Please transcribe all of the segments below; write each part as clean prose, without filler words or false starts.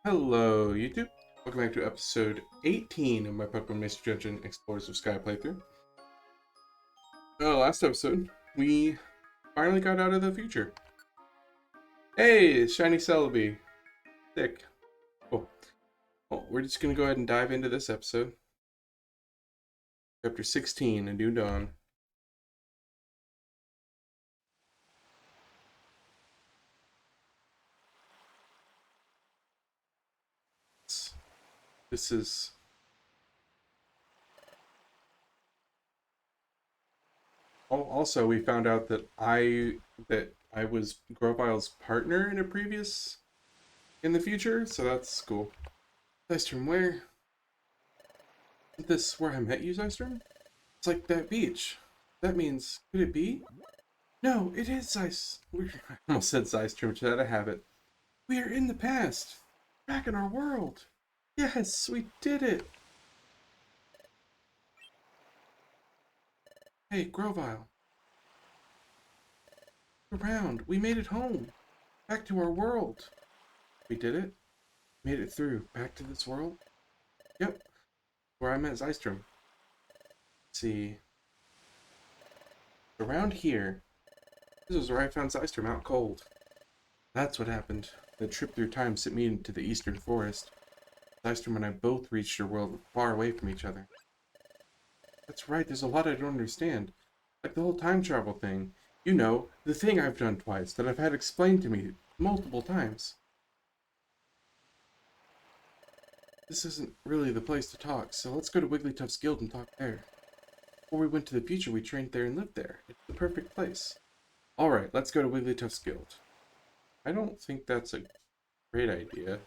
Hello, YouTube. Welcome back to episode 18 of my Pokemon Mystery Dungeon Explorers of Sky playthrough. Last episode, we finally got out of the future. Hey, Shiny Celebi. Sick. Cool. Well, we're just going to go ahead and dive into this episode. Chapter 16, A New Dawn. This is... Also, we found out that I was Grovile's partner in the future, so that's cool. Zystrom, where? Isn't this where I met you, Zystrom? It's like that beach. That means, could it be? No, it is Zeiss. I almost said Zystrom, just had to have it. We are in the past. Back in our world. Yes, we did it. Hey, Grovile. Around. We made it home. Back to our world. We did it. Made it through. Back to this world. Yep. Where I met Zystrom. Let's see. Around here. This was where I found Zystrom out cold. That's what happened. The trip through time sent me into the eastern forest. Zystrom and I both reached your world far away from each other. That's right, there's a lot I don't understand. Like the whole time travel thing. You know, the thing I've done twice that I've had explained to me multiple times. This isn't really the place to talk, so let's go to Wigglytuff's guild and talk there. Before we went to the future, we trained there and lived there. It's the perfect place. Alright, let's go to Wigglytuff's guild. I don't think that's a great idea.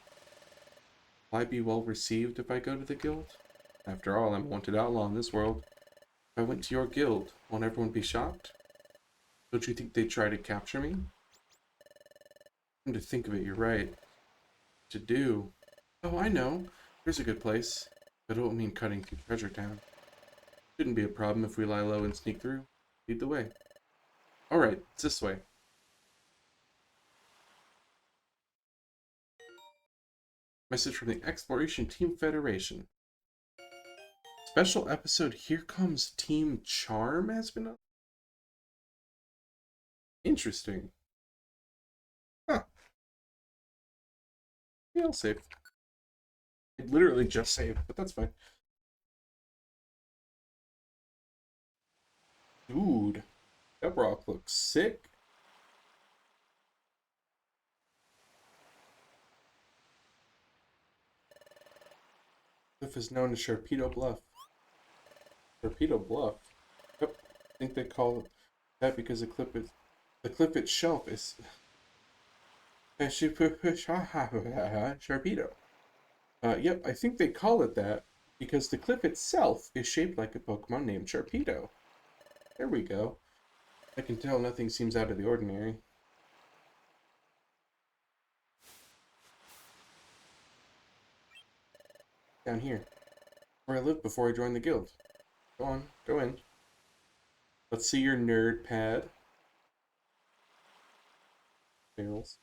Will I be well received if I go to the guild? After all, I'm a wanted outlaw in this world. If I went to your guild, won't everyone be shocked? Don't you think they'd try to capture me? Come to think of it, you're right. To do. Oh, I know. Here's a good place. But it won't mean cutting through Treasure Town. Shouldn't be a problem if we lie low and sneak through. Lead the way. Alright, it's this way. Message from the Exploration Team Federation. Special episode, Here Comes Team Charm has been up. Interesting. Huh. Yeah, I'll save. It literally just saved, but that's fine. Dude, that rock looks sick. Cliff is known as Sharpedo Bluff. Sharpedo Bluff? Yep. I think they call it that because the cliff itself is Sharpedo. Yep, I think they call it that because the cliff itself is shaped like a Pokemon named Sharpedo. There we go. I can tell nothing seems out of the ordinary. Down here, where I lived before I joined the guild. Go on, go in. Let's see your nerd pad. Barrels.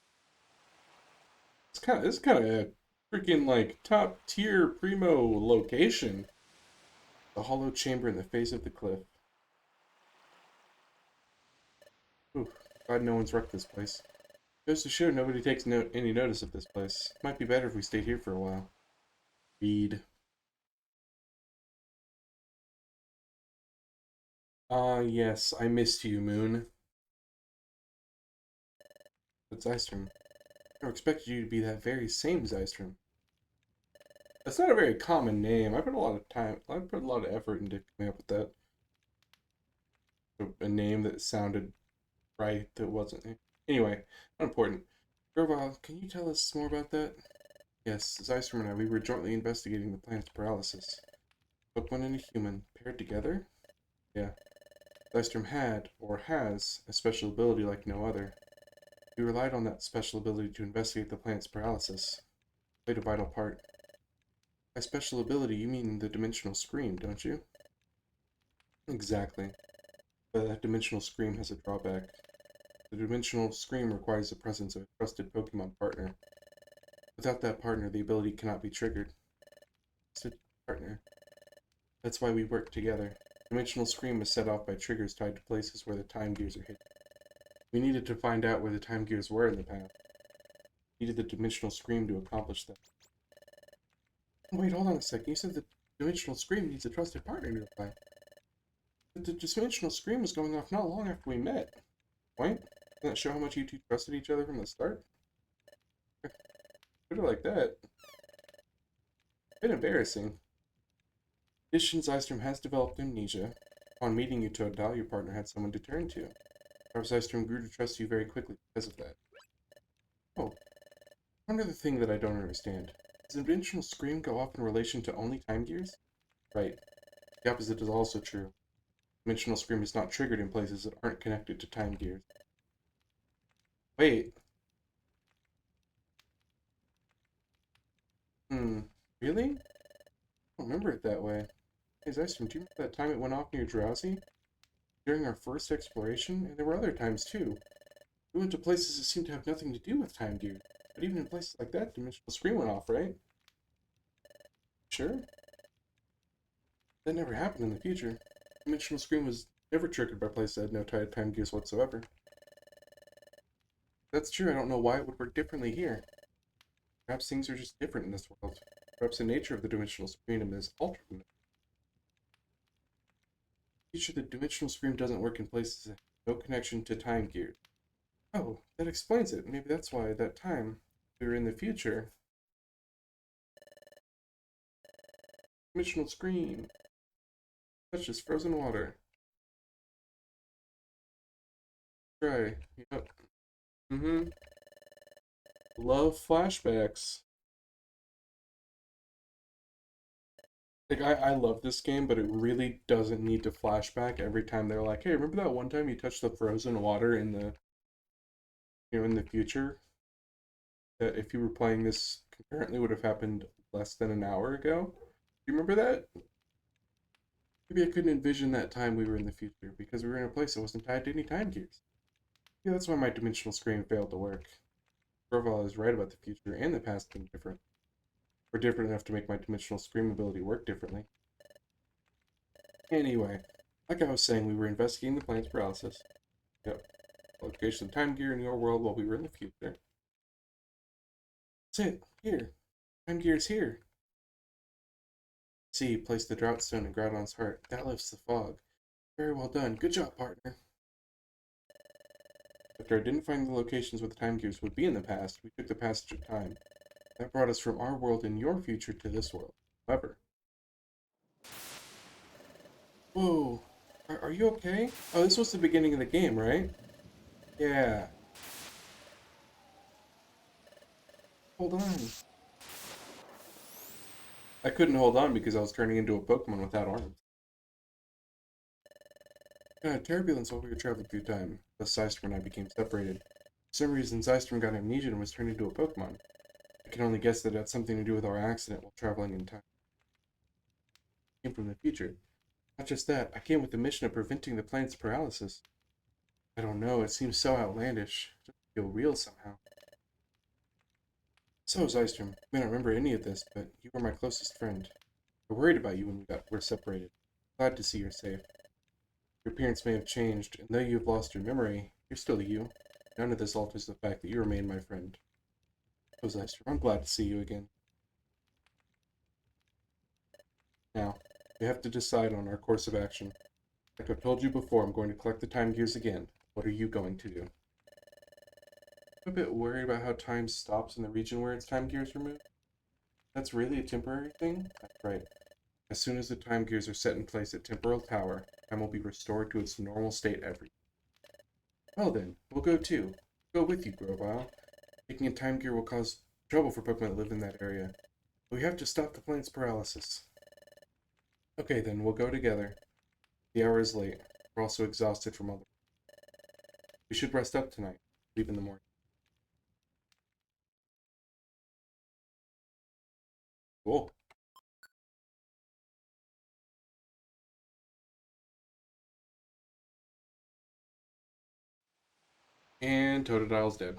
This is kind of a freaking like top tier primo location. The hollow chamber in the face of the cliff. Ooh, glad no one's wrecked this place. Goes to show nobody takes any notice of this place. Might be better if we stayed here for a while. Read. Ah, yes, I missed you, Moon. But Zystrom. I never expected you to be that very same Zystrom. That's not a very common name. I put a lot of time, I put a lot of effort into coming up with that. A name that sounded right, that wasn't. Anyway, not important. Grovile, can you tell us more about that? Yes, Zystrom and I, we were jointly investigating the planet's paralysis. Pokemon and a human, paired together? Yeah. Zystrom had, or has, a special ability like no other. We relied on that special ability to investigate the planet's paralysis. Played a vital part. By special ability, you mean the Dimensional Scream, don't you? Exactly. But that Dimensional Scream has a drawback. The Dimensional Scream requires the presence of a trusted Pokemon partner. Without that partner, the ability cannot be triggered. It's a partner. That's why we work together. Dimensional Scream is set off by triggers tied to places where the time gears are hidden. We needed to find out where the time gears were in the past. We needed the Dimensional Scream to accomplish that. Wait, hold on a second. You said the Dimensional Scream needs a trusted partner nearby. But the Dimensional Scream was going off not long after we met. Point? Doesn't that show how much you two trusted each other from the start? Put it like that. A bit embarrassing. In addition, Zystrom has developed amnesia. Upon meeting you, Toadal, your partner had someone to turn to. Perhaps Zystrom grew to trust you very quickly because of that. Oh, one other thing that I don't understand. Does the Dimensional Scream go off in relation to only time gears? Right. The opposite is also true. Dimensional Scream is not triggered in places that aren't connected to time gears. Wait. Really? I don't remember it that way. Hey, Zystrom, do you remember that time it went off near Drowsy? During our first exploration? And there were other times, too. We went to places that seemed to have nothing to do with time gears. But even in places like that, Dimensional Scream went off, right? Sure? That never happened in the future. Dimensional Scream was never triggered by places that had no time gears whatsoever. That's true, I don't know why it would work differently here. Perhaps things are just different in this world. Perhaps the nature of the Dimensional Scream is altered. In the future, the Dimensional Scream doesn't work in places that have no connection to time gears. Oh, that explains it. Maybe that's why at that time we were in the future. Dimensional Scream. That's just frozen water. Try. Yep. Love flashbacks. Like, I love this game, but it really doesn't need to flashback every time they're like, hey, remember that one time you touched the frozen water in the, in the future? That if you were playing this concurrently would have happened less than an hour ago? Do you remember that? Maybe I couldn't envision that time we were in the future because we were in a place that wasn't tied to any time gears. Yeah, that's why my dimensional screen failed to work. Groval is right about the future and the past being different. We're different enough to make my dimensional scream ability work differently. Anyway, like I was saying, we were investigating the planet's paralysis. Yep. Location of time gear in your world while we were in the future. That's it. Here. Time gear is here. See, place the drought stone in Groudon's heart. That lifts the fog. Very well done. Good job, partner. After identifying the locations where the time gears would be in the past, we took the passage of time. That brought us from our world in your future to this world. However. Whoa. Are you okay? Oh, this was the beginning of the game, right? Yeah. Hold on. I couldn't hold on because I was turning into a Pokemon without arms. Turbulence while we were traveling through time. Thus Zystrom and I became separated. For some reason, Zystrom got amnesia and was turned into a Pokemon. I can only guess that it had something to do with our accident while traveling in time. I came from the future. Not just that, I came with the mission of preventing the planet's paralysis. I don't know, it seems so outlandish. It doesn't feel real somehow. So, Zystrom, you may not remember any of this, but you were my closest friend. I worried about you when we were separated. Glad to see you're safe. Your appearance may have changed, and though you have lost your memory, you're still you. None of this alters the fact that you remain my friend. Oh, Zystrom, I'm glad to see you again. Now, we have to decide on our course of action. Like I've told you before, I'm going to collect the time gears again. What are you going to do? I'm a bit worried about how time stops in the region where its time gears removed. That's really a temporary thing? That's right. As soon as the time gears are set in place at Temporal Tower, time will be restored to its normal state every. Well then, we'll go too. Go with you, Grovyle. Taking a time gear will cause trouble for Pokemon that live in that area. We have to stop the planet's paralysis. Okay then, we'll go together. The hour is late. We're also exhausted from all the... We should rest up tonight. Leave in the morning. Cool. And Totodile's dead.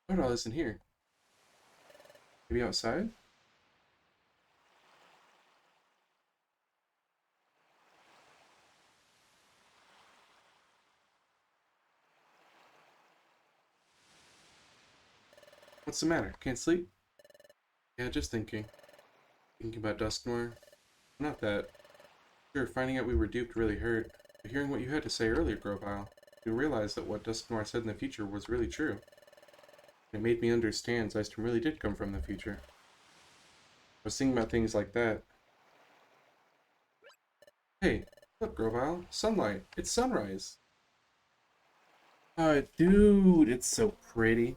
Totodile isn't here. Maybe outside? What's the matter? Can't sleep? Yeah, just thinking. Thinking about Dusknoir. Not that. Sure, finding out we were duped really hurt. But hearing what you had to say earlier, Grovyle, you realized that what Dusknoir said in the future was really true. It made me understand Zystrom really did come from the future. I was thinking about things like that. Hey, look, Grovyle. Sunlight. It's sunrise. Dude, it's so pretty.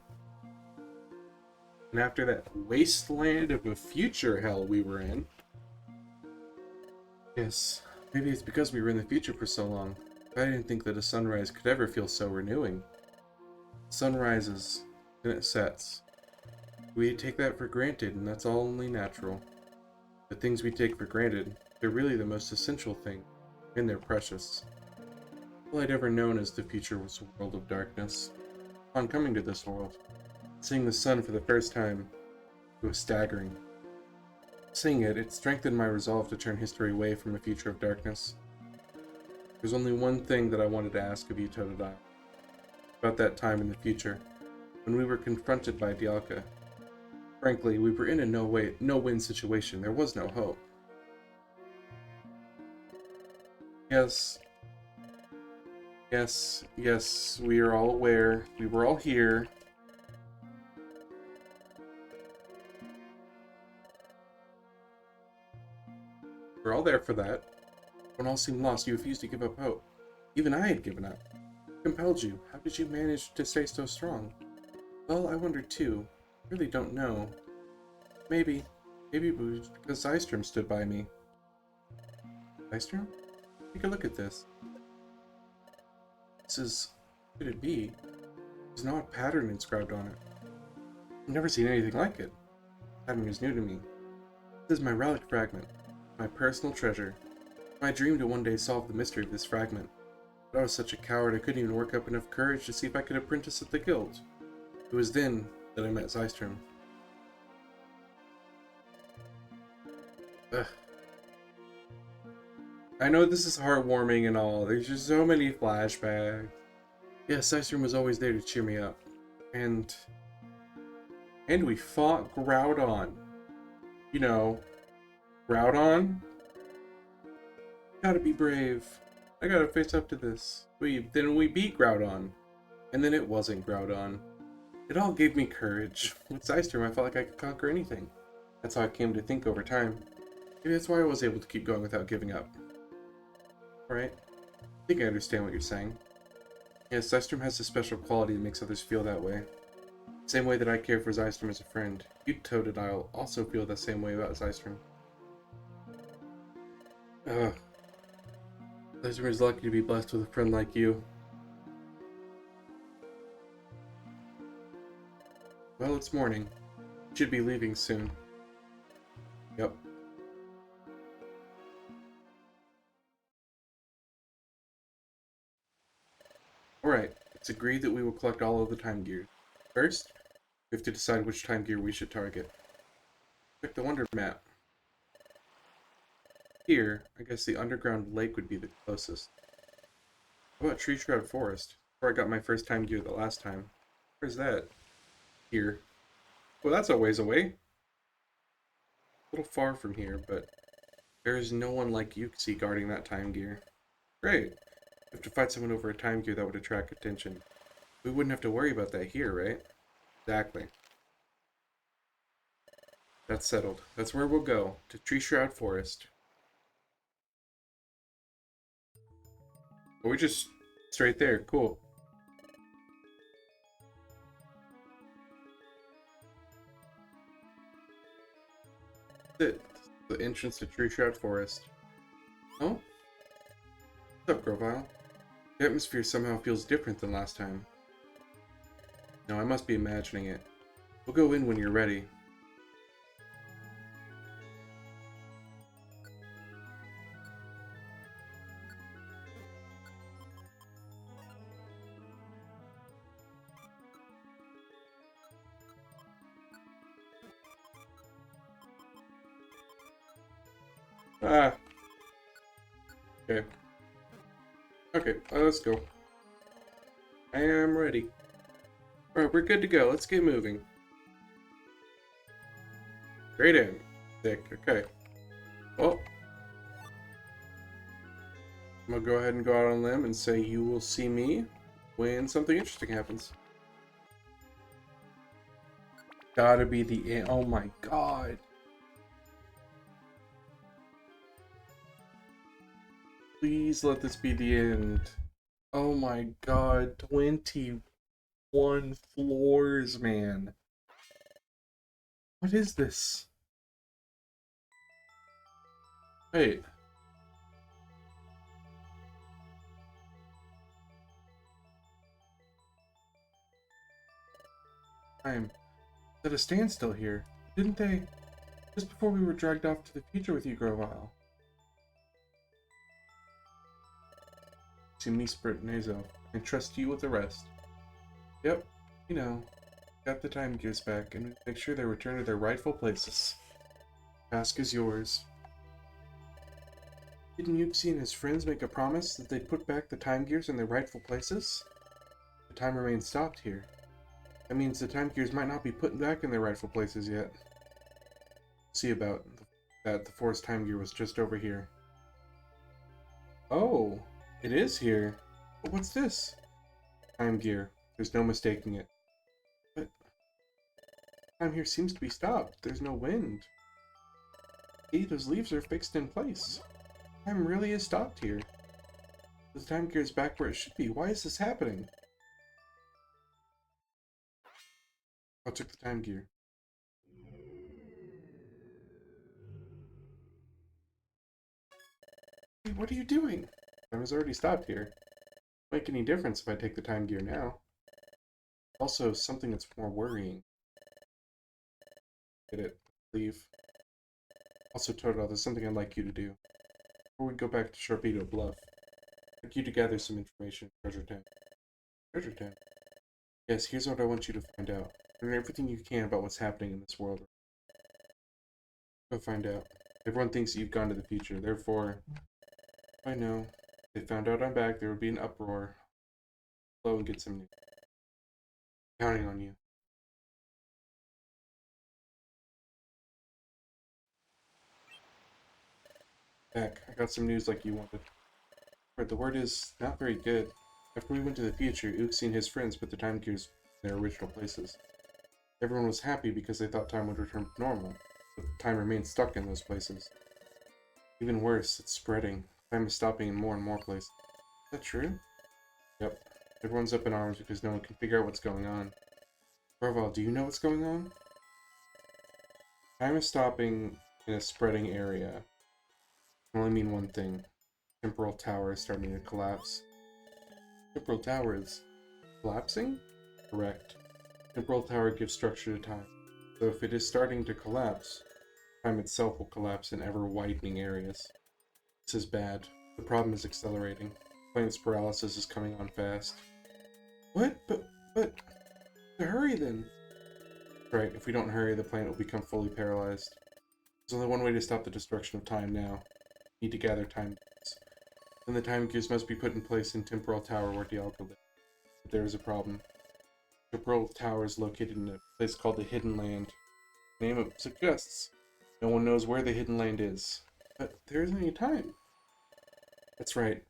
And after that wasteland of a future hell we were in. Yes, maybe it's because we were in the future for so long. I didn't think that a sunrise could ever feel so renewing. Sun rises, and it sets. We take that for granted, and that's all only natural. The things we take for granted, they're really the most essential thing, and they're precious. All I'd ever known as the future was a world of darkness. Upon coming to this world, seeing the sun for the first time, it was staggering. Seeing it, it strengthened my resolve to turn history away from a future of darkness. There's only one thing that I wanted to ask of you, Totodile. About that time in the future, when we were confronted by Dialga. Frankly, we were in a no-win situation. There was no hope. Yes, we are all aware. We were all here. We're all there for that. When all seemed lost, you refused to give up hope. Even I had given up. Compelled you. How did you manage to stay so strong? Well, I wondered too. I really don't know. Maybe it was because Zystrom stood by me. Zystrom? Take a look at this. This is... what could it be? There's not a pattern inscribed on it. I've never seen anything like it. The pattern is new to me. This is my relic fragment. My personal treasure. My dream to one day solve the mystery of this fragment. But I was such a coward I couldn't even work up enough courage to see if I could apprentice at the guild. It was then that I met Zystrom. Ugh. I know this is heartwarming and all. There's just so many flashbacks. Yes, Zystrom was always there to cheer me up. And we fought Groudon. You know, Groudon? Gotta be brave. I gotta face up to this. Then we beat Groudon. And then it wasn't Groudon. It all gave me courage. With Zystrom, I felt like I could conquer anything. That's how I came to think over time. Maybe that's why I was able to keep going without giving up. Right? I think I understand what you're saying. Yes, Zystrom has a special quality that makes others feel that way. Same way that I care for Zystrom as a friend. You, Totodile, also feel the same way about Zystrom. Ugh. Zystrom is lucky to be blessed with a friend like you. Well, it's morning. Should be leaving soon. Yep. Alright, it's agreed that we will collect all of the time gear. First, we have to decide which time gear we should target. Check the Wonder Map. Here, I guess the underground lake would be the closest. How about Tree Shroud Forest? Where I got my first time gear the last time. Where's that? Here. Well, that's a ways away. A little far from here, but there is no one like Uxie guarding that time gear. Great. We have to fight someone over a time gear that would attract attention. We wouldn't have to worry about that here, right? Exactly. That's settled. That's where we'll go. To Tree Shroud Forest. We're just straight there. Cool. That's it. The entrance to Tree Shroud Forest. Oh? What's up, Grovyle? The atmosphere somehow feels different than last time. No, I must be imagining it. We'll go in when you're ready. Ah, okay. Okay, let's go. I am ready. Alright, we're good to go. Let's get moving. Great in. Sick. Okay. Well, I'm gonna go ahead and go out on a limb and say you will see me when something interesting happens. Gotta be the end. Oh my god. Please let this be the end. Oh my god. 21 floors, man. What is this? Wait. I'm at a standstill here. Didn't they? Just before we were dragged off to the future with you, Grovile. To me, Spirit Nazo, and trust you with the rest. Yep, you know, got the time gears back and make sure they return to their rightful places. Task is yours. Didn't Yuxi and his friends make a promise that they'd put back the time gears in their rightful places? The time remains stopped here. That means the time gears might not be put back in their rightful places yet. See about that. The forest time gear was just over here. Oh, it is here. But what's this? Time gear. There's no mistaking it. But time here seems to be stopped. There's no wind. See, those leaves are fixed in place. Time really is stopped here. The time gear is back where it should be. Why is this happening? I took the time gear. Hey, what are you doing? Time has already stopped here. Won't make any difference if I take the time gear now. Also, something that's more worrying. Get it? Leave. Also, Totodile, there's something I'd like you to do. Before we go back to Sharpedo Bluff, I'd like you to gather some information in Treasure Town. Treasure Town? Yes, here's what I want you to find out. Learn everything you can about what's happening in this world. Go find out. Everyone thinks you've gone to the future, therefore... I know. If they found out I'm back, there would be an uproar. Go and get some news. Counting on you. Back. I got some news like you wanted. But the word is not very good. After we went to the future, Uxie and his friends put the time gears in their original places. Everyone was happy because they thought time would return to normal, but time remained stuck in those places. Even worse, it's spreading. Time is stopping in more and more places. Is that true? Yep. Everyone's up in arms because no one can figure out what's going on. Grovile, do you know what's going on? Time is stopping in a spreading area. It can only mean one thing. Temporal Tower is starting to collapse. Temporal Tower is collapsing? Correct. Temporal Tower gives structure to time. So if it is starting to collapse, time itself will collapse in ever-widening areas. This is bad. The problem is accelerating. Planet's paralysis is coming on fast. What? But... To hurry then! Right, if we don't hurry, the planet will become fully paralyzed. There's only one way to stop the destruction of time now. We need to gather time gears. Then the time gears must be put in place in Temporal Tower where Dialga lives. But there is a problem. Temporal Tower is located in a place called the Hidden Land. The name it suggests. No one knows where the Hidden Land is. But there isn't any time. That's right.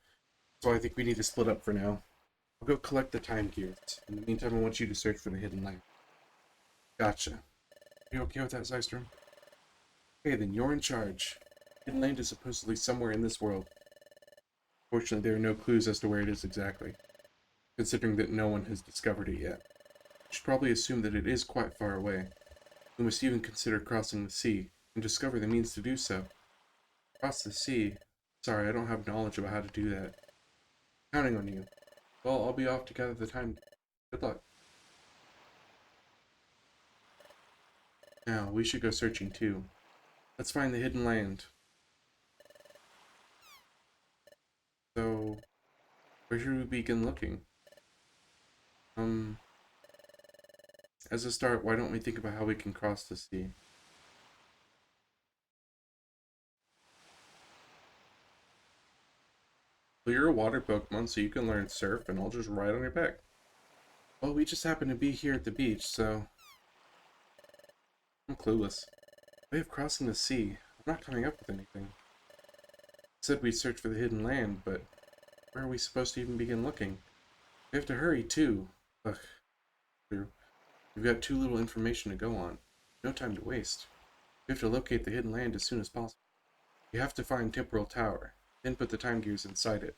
So I think we need to split up for now. I'll go collect the time gears. In the meantime, I want you to search for the Hidden Land. Gotcha. Are you okay with that, Zystrom? Okay, then you're in charge. Hidden Land is supposedly somewhere in this world. Fortunately, there are no clues as to where it is exactly, considering that no one has discovered it yet. You should probably assume that it is quite far away. We must even consider crossing the sea, and discover the means to do so. Cross the sea? Sorry, I don't have knowledge about how to do that. Counting on you. Well, I'll be off to gather the time. Good luck. Now, we should go searching too. Let's find the hidden land. So, where should we begin looking? As a start, why don't we think about how we can cross the sea? Well, you're a water Pokemon, so you can learn Surf, and I'll just ride on your back. Well, we just happen to be here at the beach, so I'm clueless. Way of crossing the sea. I'm not coming up with anything. Said we'd search for the hidden land, but where are we supposed to even begin looking? We have to hurry, too. Ugh, true. We've got too little information to go on. No time to waste. We have to locate the hidden land as soon as possible. We have to find Temporal Tower, then put the time gears inside it.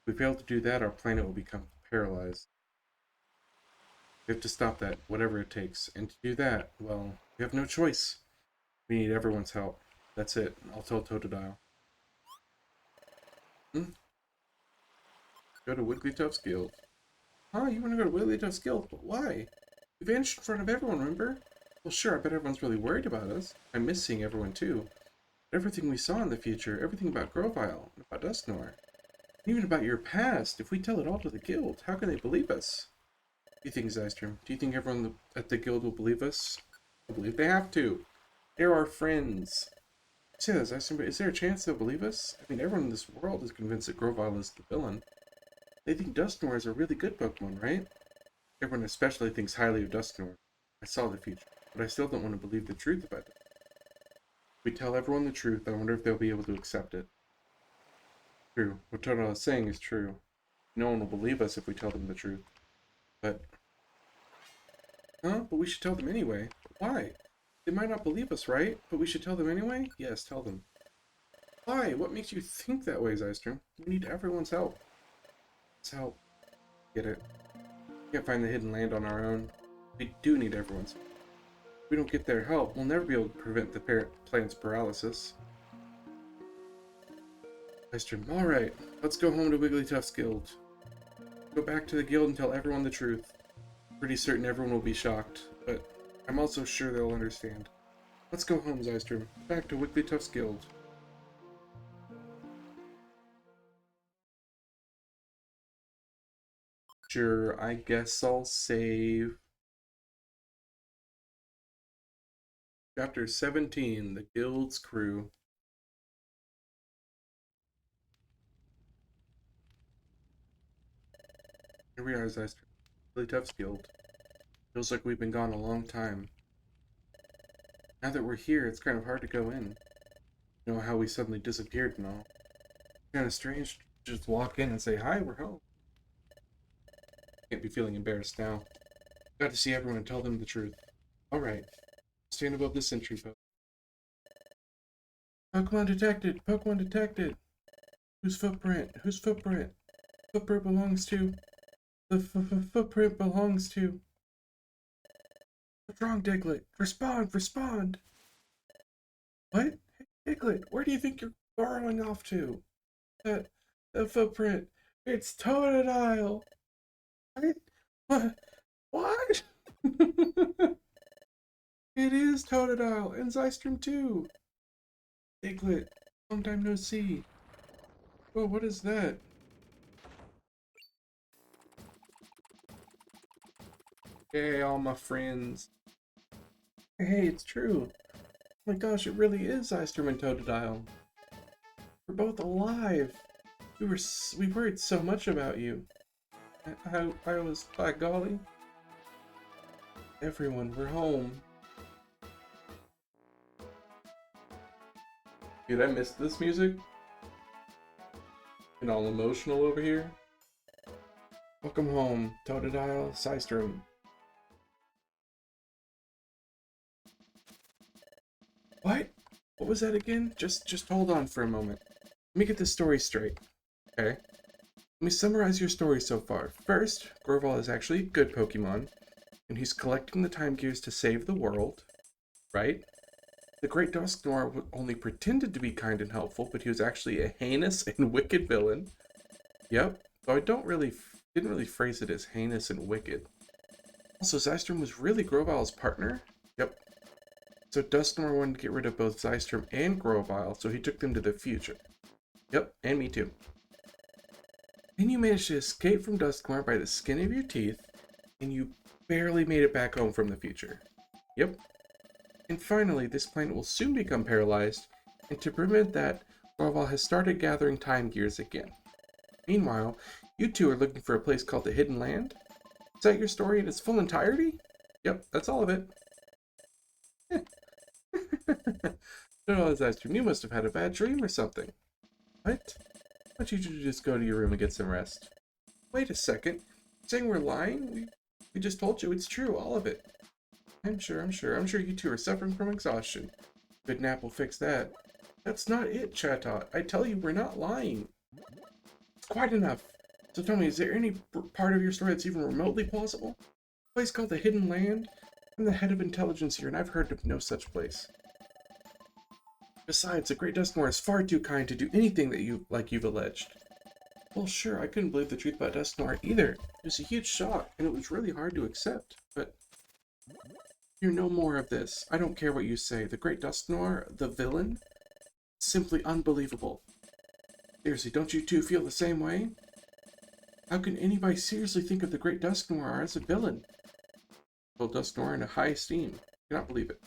If we fail to do that, our planet will become paralyzed. We have to stop that, whatever it takes. And to do that, well, we have no choice. We need everyone's help. That's it. I'll tell Totodile. Go to Wigglytuff's Guild. Huh? You want to go to Wigglytuff's Guild? But why? We vanished in front of everyone, remember? Well, sure, I bet everyone's really worried about us. I miss seeing everyone, too. Everything we saw in the future, everything about Grovyle, about Dusknoir, even about your past, if we tell it all to the Guild, how can they believe us? What do you think, Zystrom? Do you think everyone at the Guild will believe us? I believe they have to. They're our friends. Say that, Zystrom, but is there a chance they'll believe us? I mean, everyone in this world is convinced that Grovyle is the villain. They think Dusknoir is a really good Pokemon, right? Everyone especially thinks highly of Dusknoir. I saw the future, but I still don't want to believe the truth about it. If we tell everyone the truth, I wonder if they'll be able to accept it. True. What Totodile is saying is true. No one will believe us if we tell them the truth. But... Huh? But we should tell them anyway. Why? They might not believe us, right? But we should tell them anyway? Yes, tell them. Why? What makes you think that way, Zystrom? We need everyone's help. Let's help. Get it. We can't find the hidden land on our own. We do need everyone's help. If we don't get their help, we'll never be able to prevent the planet's paralysis. Zystrom, alright, let's go home to Wigglytuff's Guild. Go back to the guild and tell everyone the truth. Pretty certain everyone will be shocked, but I'm also sure they'll understand. Let's go home, Zystrom. Back to Wigglytuff's Guild. Sure, I guess I'll save. Chapter 17, The Guild's Crew. Here we are, Zystrom. Wigglytuff's Guild. Feels like we've been gone a long time. Now that we're here, it's kind of hard to go in. You know how we suddenly disappeared and all. Kind of strange to just walk in and say, hi, we're home. Can't be feeling embarrassed now. Got to see everyone and tell them the truth. Alright. Stand above the sentry post. Pokemon detected! Pokemon detected! Whose footprint? Whose footprint? Footprint belongs to... The footprint belongs to... What's wrong, Diglett? Respond! Respond! What? Hey, Diglett, where do you think you're burrowing off to? The footprint. It's Totodile! What? What? It is Totodile, and Zystrom too! Diglett, long time no see. Whoa, what is that? Hey, all my friends. Hey, it's true. Oh my gosh, it really is Zystrom and Totodile. We're both alive. We worried so much about you. I was, by golly. Everyone, we're home. Dude, I missed this music. And all emotional over here. Welcome home, Totodile, Zystrom. What? What was that again? Just hold on for a moment. Let me get this story straight. Okay? Let me summarize your story so far. First, Grovyle is actually a good Pokemon, and he's collecting the time gears to save the world, right? The Great Dusknoir only pretended to be kind and helpful, but he was actually a heinous and wicked villain. Yep, though I didn't really phrase it as heinous and wicked. Also, Zystrom was really Grovyle's partner. Yep. So Dusknoir wanted to get rid of both Zystrom and Grovyle, so he took them to the future. Yep, and me too. Then you managed to escape from Dusknoir by the skin of your teeth, and you barely made it back home from the future. Yep. And finally, this planet will soon become paralyzed, and to prevent that, Grovyle has started gathering time gears again. Meanwhile, you two are looking for a place called the Hidden Land? Is that your story in its full entirety? Yep, that's all of it. You must have had a bad dream or something. What? Why don't you just go to your room and get some rest? Wait a second. You're saying we're lying? We just told you it's true, all of it. I'm sure you two are suffering from exhaustion. Good nap will fix that. That's not it, Chatot. I tell you, we're not lying. It's quite enough. So tell me, is there any part of your story that's even remotely plausible? A place called the Hidden Land? I'm the head of intelligence here, and I've heard of no such place. Besides, the Great Dusknoir is far too kind to do anything that you've alleged. Well, sure, I couldn't believe the truth about Dusknoir either. It was a huge shock, and it was really hard to accept, but... Hear no more of this. I don't care what you say. The Great Dusknoir, the villain? Simply unbelievable. Seriously, don't you two feel the same way? How can anybody seriously think of the Great Dusknoir as a villain? Well, Dusknoir in a high esteem. Cannot believe it.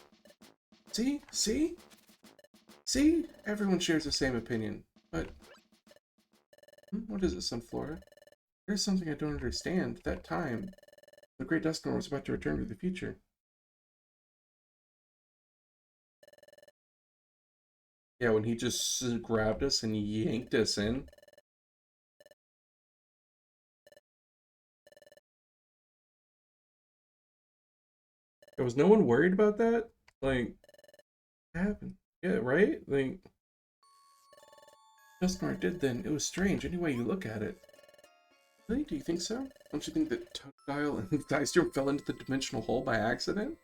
See? See? See? Everyone shares the same opinion. But... what is it, Sunflora? There's something I don't understand. At that time, the Great Dusknoir was about to return to the future. Yeah, when he just grabbed us and yanked us in. Was no one worried about that? Like, what happened? Yeah, right? Like, Dusknoir did then. It was strange, any way you look at it. Really? Do you think so? Don't you think that Totodile and Dystorm fell into the dimensional hole by accident?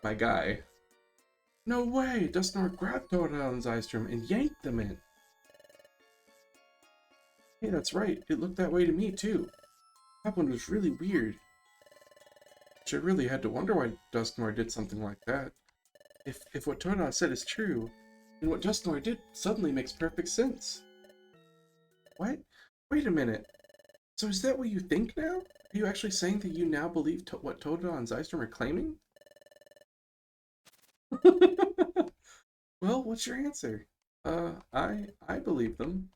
My guy. No way! Dusknoir grabbed Totodile and Zystrom and yanked them in. Hey, that's right. It looked that way to me, too. That one was really weird. I really had to wonder why Dusknoir did something like that. If what Totodile said is true, then what Dusknoir did suddenly makes perfect sense. What? Wait a minute. So is that what you think now? Are you actually saying that you now believe what Totodile and Zystrom are claiming? Well, what's your answer? I believe them.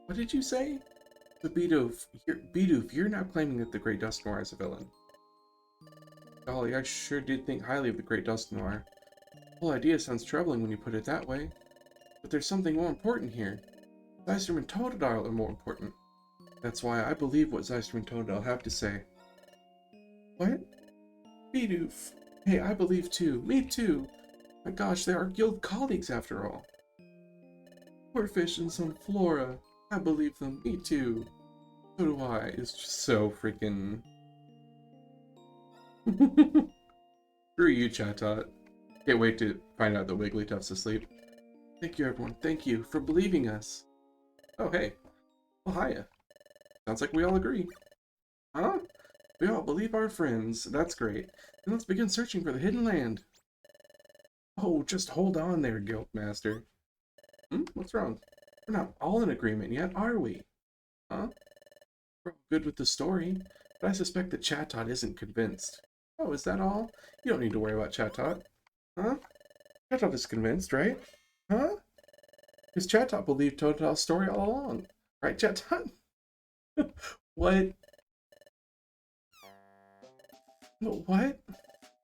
What did you say? The Bidoof, you're now claiming that the Great Dusknoir is a villain. Golly, I sure did think highly of the Great Dusknoir. The whole idea sounds troubling when you put it that way. But there's something more important here. Zystrom and Totodile are more important. That's why I believe what Zystrom and Totodile have to say. What? Bidoof. Hey, I believe too. Me too. My gosh, they are guild colleagues after all. Poorfish and Sunflora. I believe them. Me too. So do I. It's just so freaking... Screw you, Chatot. Can't wait to find out that Wigglytuff's asleep. Thank you, everyone. Thank you for believing us. Oh, hey. Well, hiya. Sounds like we all agree. Huh? We all believe our friends. That's great. Then let's begin searching for the Hidden Land. Oh, just hold on there, Guildmaster. What's wrong? We're not all in agreement yet, are we? Huh? We're all good with the story, but I suspect that Chatot isn't convinced. Oh, is that all? You don't need to worry about Chatot. Huh? Chatot is convinced, right? Huh? Because Chatot believed Totodile's story all along. Right, Chatot? What? What?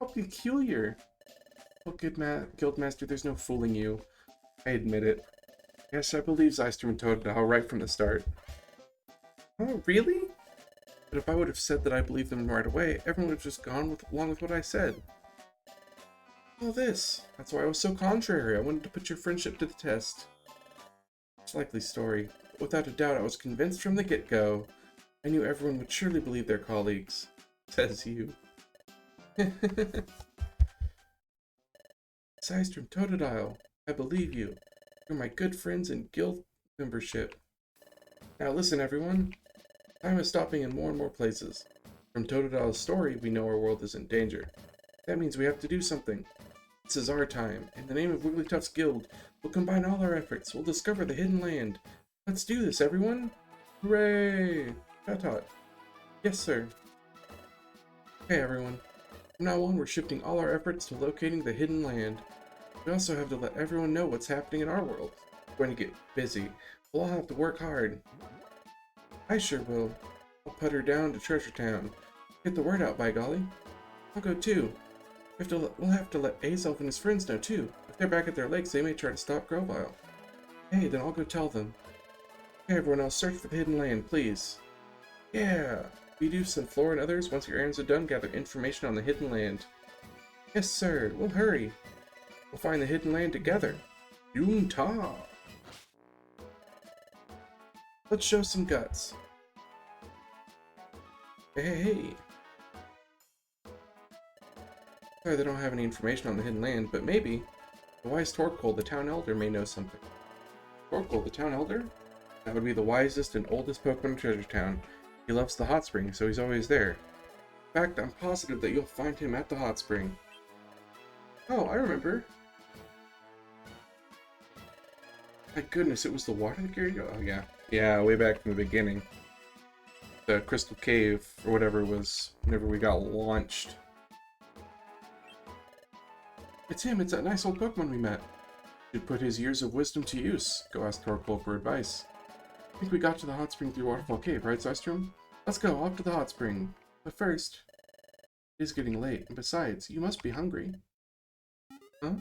How peculiar. Oh, Guildmaster, there's no fooling you. I admit it. Yes, I believe Zystrom and Totodile right from the start. Oh, really? But if I would have said that I believed them right away, everyone would have just gone along with what I said. All this. That's why I was so contrary. I wanted to put your friendship to the test. It's a likely story. But without a doubt, I was convinced from the get-go. I knew everyone would surely believe their colleagues. Says you. Zystrom, Totodile, I believe you. You're my good friends in guild membership. Now listen, everyone. Time is stopping in more and more places. From Totodile's story, we know our world is in danger. That means we have to do something. This is our time. In the name of Wigglytuff's guild, we'll combine all our efforts. We'll discover the hidden land. Let's do this, everyone! Hooray! Chatot. Yes, sir. Okay, everyone. From now on, we're shifting all our efforts to locating the hidden land. We also have to let everyone know what's happening in our world. We're going to get busy. We'll all have to work hard. I sure will. I'll put her down to Treasure Town. Get the word out, by golly. I'll go too. We'll have to let Azelf and his friends know too. If they're back at their lakes, they may try to stop Grovyle. Hey, then I'll go tell them. Okay, everyone else, search for the hidden land, please. Yeah! Bidoof and Floor and others, once your errands are done, gather information on the hidden land. Yes, sir. We'll hurry. We'll find the hidden land together. Doom-ta! Let's show some guts. Hey. Sorry, they don't have any information on the hidden land, but maybe the wise Torkoal, the town elder, may know something. Torkoal, the town elder? That would be the wisest and oldest Pokemon in Treasure Town. He loves the hot spring, so he's always there. In fact, I'm positive that you'll find him at the hot spring. Oh, I remember. My goodness, it was the water that carried you? Oh, yeah. Yeah, way back from the beginning. The Crystal Cave, or whatever it was, whenever we got launched. It's him, it's that nice old Pokemon we met. Should put his years of wisdom to use. Go ask Torkoal for advice. I think we got to the hot spring through Waterfall Cave, right, Zystrom? Let's go, off to the hot spring. But first, it is getting late, and besides, you must be hungry. Huh?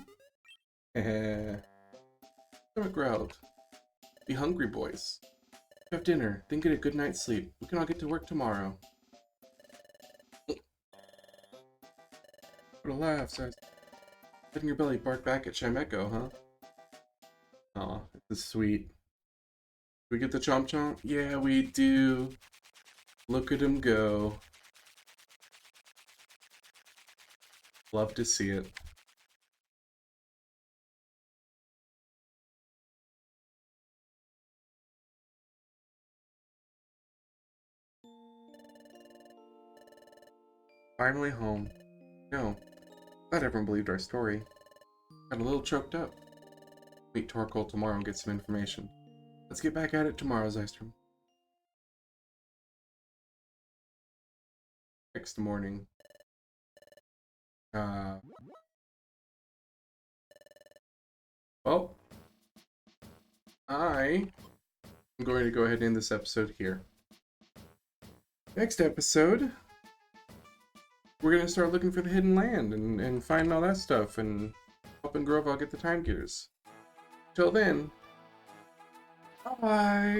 Stomach growled. Be hungry, boys. Have dinner, then get a good night's sleep. We can all get to work tomorrow. What a laugh, Zystrom. Letting your belly bark back at Chimecho, huh? Aw, this is sweet. We get the Chomp Chomp? Yeah, we do. Look at him go. Love to see it. Finally home. No. Glad everyone believed our story. Got a little choked up. Meet Torkoal tomorrow and get some information. Let's get back at it tomorrow, Zystrom. Next morning. Well, I'm going to go ahead and end this episode here. Next episode, we're going to start looking for the hidden land and finding all that stuff and helping Grovyle get the Time Gears. Till then, bye-bye!